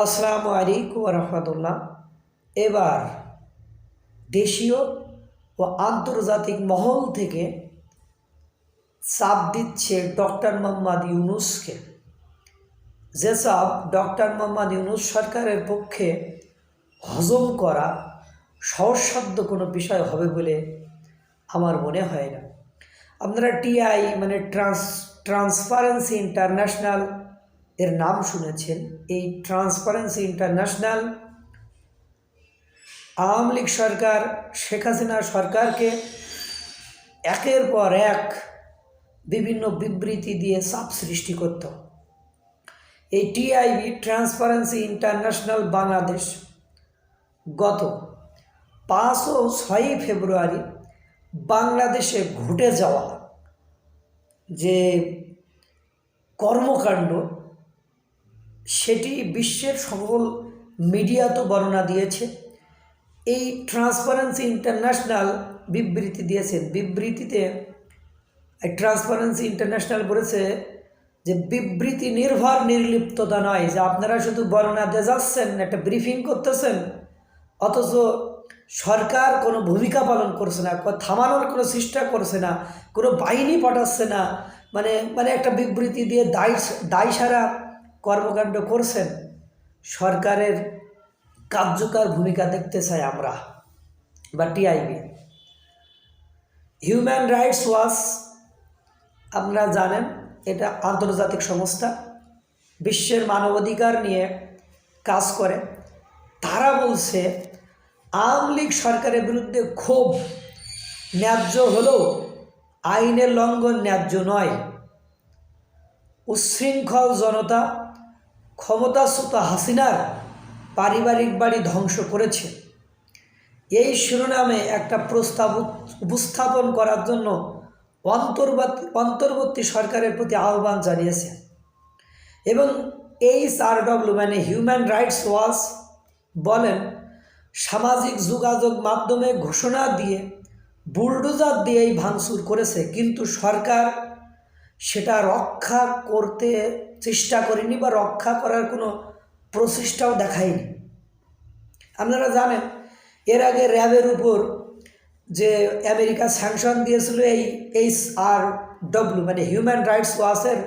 আসসালামু আলাইকুম রহমতুল্লাহ। এবার দেশীয় ও আন্তর্জাতিক মহল থেকে চাপ দিচ্ছে ডক্টর মোহাম্মদ ইউনূসকে। যে চাপ ডক্টর মোহাম্মদ ইউনূস সরকারের পক্ষে হজম করা সহজসাধ্য কোনো বিষয় হবে বলে আমার মনে হয় না। আপনারা টিআই মানে ট্রান্সপারেন্সি ইন্টারন্যাশনাল এর নাম শুনেছেন। এই ট্রান্সপারেন্সি ইন্টারন্যাশনাল আওয়ামী লীগ সরকার, শেখ হাসিনা সরকারকে একের পর এক বিভিন্ন বিবৃতি দিয়ে চাপ সৃষ্টি করত। এই টিআইবি ট্রান্সপারেন্সি ইন্টারন্যাশনাল বাংলাদেশ গত 5 ও 6 ফেব্রুয়ারি বাংলাদেশে ঘটে যাওয়া যে কর্মকাণ্ড সেটি বিশ্বের সকল মিডিয়া তো বর্ণনা দিয়েছে। এই ট্রান্সপারেন্সি ইন্টারন্যাশনাল বিবৃতি দিয়েছেন। বিবৃতিতে ট্রান্সপারেন্সি ইন্টারন্যাশনাল বলেছে যে বিবৃতি নির্ভর নির্লিপ্ততা নয়, যে আপনারা শুধু বর্ণনা দিয়ে যাচ্ছেন, একটা ব্রিফিং করতেছেন, অথচ সরকার কোনো ভূমিকা পালন করছে না, থামানোর কোনো চেষ্টা করছে না, কোনো বাহিনী পাঠাচ্ছে না, মানে একটা বিবৃতি দিয়ে দায়সারা কর্মকাণ্ড করছেন। সরকারের কার্যকর ভূমিকা দেখতে চাই আমরা বা টিআইবি। হিউম্যান রাইটস ওয়াচ আপনারা জানেন, এটা আন্তর্জাতিক সংস্থা, বিশ্বের মানবাধিকার নিয়ে কাজ করে। তারা বলছে আওয়ামী লীগ সরকারের বিরুদ্ধে ক্ষোভ ন্যায্য হলেও আইনের লঙ্ঘন ন্যায্য নয়। উচ্ছৃঙ্খল জনতা ক্ষমতাচ্যুত হাসিনার পারিবারিক বাড়ি ধ্বংস করেছে, এই শিরোনামে একটা প্রস্তাব উপস্থাপন করার জন্য অন্তর্বর্তী সরকারের প্রতি আহ্বান জানিয়েছে। এবং HRW মানে হিউম্যান রাইটস ওয়াচ বলেন, সামাজিক যোগাযোগ মাধ্যমে ঘোষণা দিয়ে বুলডোজার দিয়েই ভাঙচুর করেছে, কিন্তু সরকার সেটা রক্ষা করতে চেষ্টা করেনি বা রক্ষা করার কোনো প্রচেষ্টাও দেখায়নি। আপনারা জানেন এর আগে র্যাবের উপর যে আমেরিকা স্যাংশন দিয়েছিল, এই HRW মানে হিউম্যান রাইটস ওয়াচের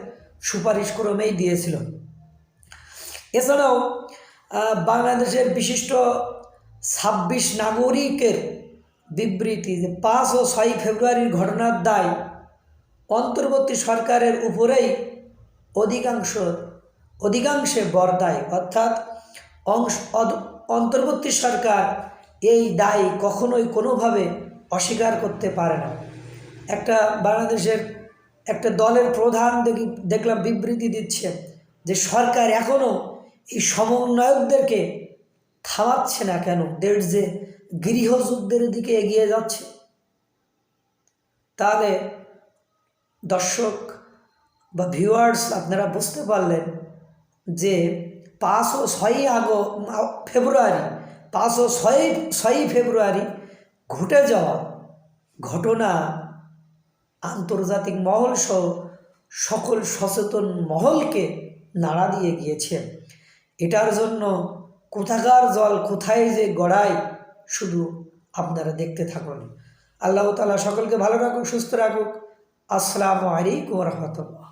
সুপারিশ ক্রমেই দিয়েছিল। এছাড়াও বাংলাদেশের বিশিষ্ট 26 নাগরিকের বিবৃতি যে 5 ও 6 ফেব্রুয়ারির ঘটনার দায় অন্তর্বর্তী সরকারের উপরেই অধিকাংশে বর্তায়, অর্থাৎ অন্তর্বর্তী সরকার এই দায় কখনোই কোনোভাবে অস্বীকার করতে পারে না। একটা বাংলাদেশের একটা দলের প্রধান দেখলাম বিবৃতি দিচ্ছে যে সরকার এখনও এই সমন্বয়কদেরকে থামাচ্ছে না কেন, দেশ যে গৃহযুদ্ধের দিকে এগিয়ে যাচ্ছে। তাহলে দর্শক বা ভিউয়ার্স, আপনারা বুঝতে পারলেন যে 5 ও 6 ফেব্রুয়ারি ঘটে যাওয়া ঘটনা আন্তর্জাতিক মহল সহ সকল সচেতন মহলকে নাড়া দিয়ে গিয়েছে। এটার জন্য কোথাকার জল কোথায় যে গড়ায় শুধু আপনারা দেখতে থাকুন। আল্লাহ তাআলা সকলকে ভালো রাখুক, সুস্থ রাখুক। আসসালামু আলাইকুম রহমতুল্লাহ।